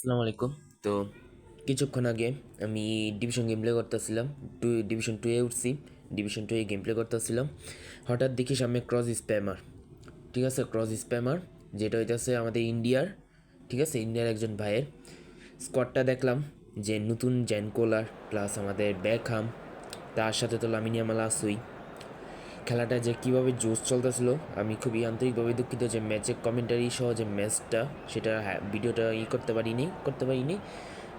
আসসালামু আলাইকুম। তো কিছুক্ষণ আগে আমি ডিভিশন গেম প্লে করতেছিলাম। ডিভিশন 2 এ উঠছি। ডিভিশন 2 এ গেম প্লে করতেছিলাম। হঠাৎ দেখি সামনে ক্রস স্প্যামার। ঠিক আছে, ক্রস স্প্যামার যেটা হইতেছে আমাদের ইন্ডিয়ার। ঠিক আছে, ইন্ডিয়ার একজন ভাইয়ের স্কোয়াডটা দেখলাম যে নতুন জ্যান কোলার প্লাস আমাদের ব্যাকহাম, তার সাথে তো লামিন ইয়ামাল আসুই। খেলাটা যে কীভাবে জোশ চলতেছিল, আমি খুবই আন্তরিকভাবে দুঃখিত যে ম্যাচের কমেন্টারি সহ যে ম্যাচটা সেটা ভিডিওটা করতে পারিনি,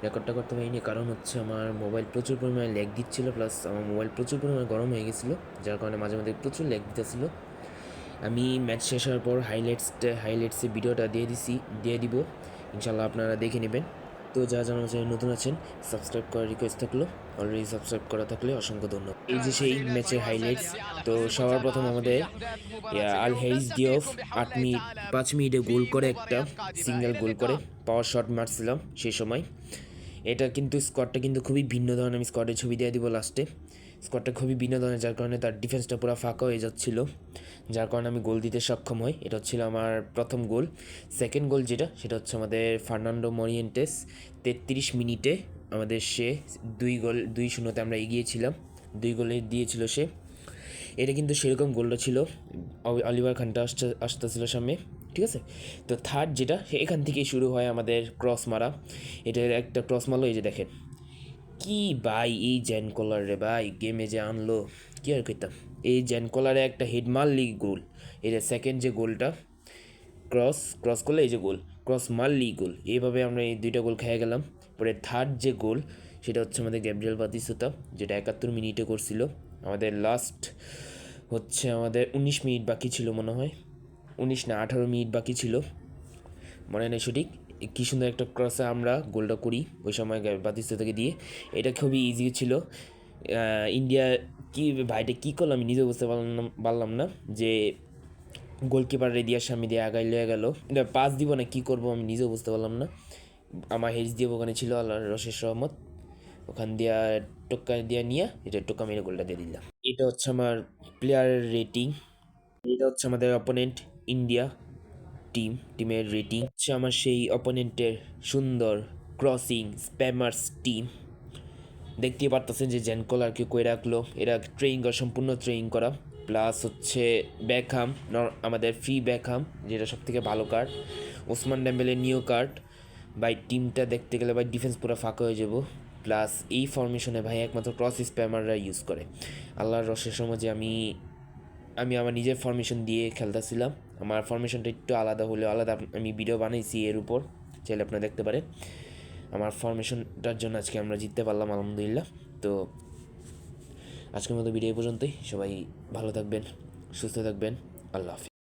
রেকর্ডটা করতে পারিনি। কারণ হচ্ছে আমার মোবাইল প্রচুর পরিমাণে ল্যাগ দিচ্ছিলো, প্লাস আমার মোবাইল প্রচুর পরিমাণে গরম হয়ে গেছিলো, যার কারণে মাঝে মাঝে প্রচুর ল্যাগ দিতেছিলো। আমি ম্যাচ শেষ হওয়ার পর হাইলাইটসে ভিডিওটা দিয়ে দিব, ইনশাল্লাহ আপনারা দেখে নেবেন। তো যারা আমার চ্যানেল নতুন আছেন, সাবস্ক্রাইব করার রিকোয়েস্ট থাকলো। অলরেডি সাবস্ক্রাইব করা থাকলে অসংখ্য ধন্যবাদ। এই যে সেই ম্যাচের হাইলাইটস। তো সবার প্রথম আমাদের আল হেরিস ডিওফ 5 মিনিটে গোল করে, একটা সিঙ্গেল গোল করে পাওয়ার শট মারছিলাম সেই সময়। এটা কিন্তু স্কোয়াডটা কিন্তু খুবই ভিন্ন ধরনের। আমি স্কোয়াডের ছবি দিয়ে দিব লাস্টে। স্কোয়াডটা খুবই ভিন্ন ধরনের, যার কারণে তার ডিফেন্সটা পুরো ফাঁকা হয়ে যাচ্ছিল, যার কারণে আমি গোল দিতে সক্ষম হই। এটা হচ্ছিল আমার প্রথম গোল। সেকেন্ড গোল সেটা হচ্ছে আমাদের ফার্নান্ডো মরিয়েন্টেস 33 মিনিটে আমাদের সে 2-0 আমরা এগিয়েছিলাম। 2 গোলে দিয়েছিল সে। এটা কিন্তু সেরকম গোলটা ছিল, অলিভার খানটা আসতেছিল সামনে। ঠিক আছে, তো থার্ড যেটা এখান থেকেই শুরু হয় আমাদের ক্রস মারা। এটার একটা ক্রস মারলো, এই যে দেখেন কি ভাই, এই জ্যান কলার রে ভাই গেমে যে আনলো, কি আর কইতাম। এই জ্যান কলারে একটা হেড মারলি গোল। এটা সেকেন্ড যে গোলটা, ক্রস করলে এই যে গোল, ক্রস মারলি গোল। এইভাবে আমরা এই 2টা গোল খেয়ে গেলাম। পরে থার্ড যে গোল সেটা হচ্ছে আমাদের গ্যাব্রিয়েল বাতিস্তুতা, যেটা 71 মিনিটে করছিল। আমাদের লাস্ট হচ্ছে আমাদের 19 মিনিট বাকি ছিল মনে হয়, 19 না 18 মিনিট বাকি ছিল, মনে নেই সঠিক। কী সুন্দর একটা ক্রসে আমরা গোলটা করি ওই সময় বাতিস্তুতাকে দিয়ে। এটা খুবই ইজি ছিল। ইন্ডিয়া কি ভাইটা কী করলো আমি নিজে বুঝতে পারলাম না যে গোলকিপার রেডিয়ার সামনে দিয়ে আগাই লয়ে গেল। এটা পাস দিব না কী করবো আমি নিজেও বুঝতে পারলাম না। আমার হেজ দিয়ে ওখানে ছিল আল্লাহর রশের সহমত, ওখান দিয়া টোক্কা দিয়ে নিয়ে এটা টোক্কা মেরে গোলটা দিয়ে দিলাম। এটা হচ্ছে আমার প্লেয়ারের রেটিং। এটা হচ্ছে আমাদের অপোনেন্ট ইন্ডিয়া টিমের রেটিং। হচ্ছে আমার সেই অপোনেন্টের সুন্দর ক্রসিং স্প্যামার্স টিম। দেখতেই পারতেছেন যে জ্যান কলারকে কই রাখলো, এরা সম্পূর্ণ ট্রেনিং করা। প্লাস হচ্ছে ব্যাকহাম, আমাদের ফ্রি ব্যাকহাম, যেটা সব থেকে ভালো কার্ড। ওসমান ডেম্বেলের নিউ কার্ড। বাই টিমটা দেখতে গেলে ভাই ডিফেন্স পুরো ফাঁকা হয়ে যাব। প্লাস এই ফরমেশনে ভাই একমাত্র ক্রস স্প্যামাররা ইউজ করে। আল্লাহর রসের সময় যে আমি আমার নিজের ফরমেশন দিয়ে খেলতেছিলাম। আমার ফরমেশনটা একটু আলাদা হলেও আলাদা, আমি ভিডিও বানাইছি এর উপর, চাইলে আপনারা দেখতে পারেন। আমার ফরমেশনটার জন্য আজকে আমরা জিততে পারলাম আলহামদুলিল্লাহ। তো আজকের মতো ভিডিও পর্যন্তই। সবাই ভালো থাকবেন, সুস্থ থাকবেন। আল্লাহ হাফিজ।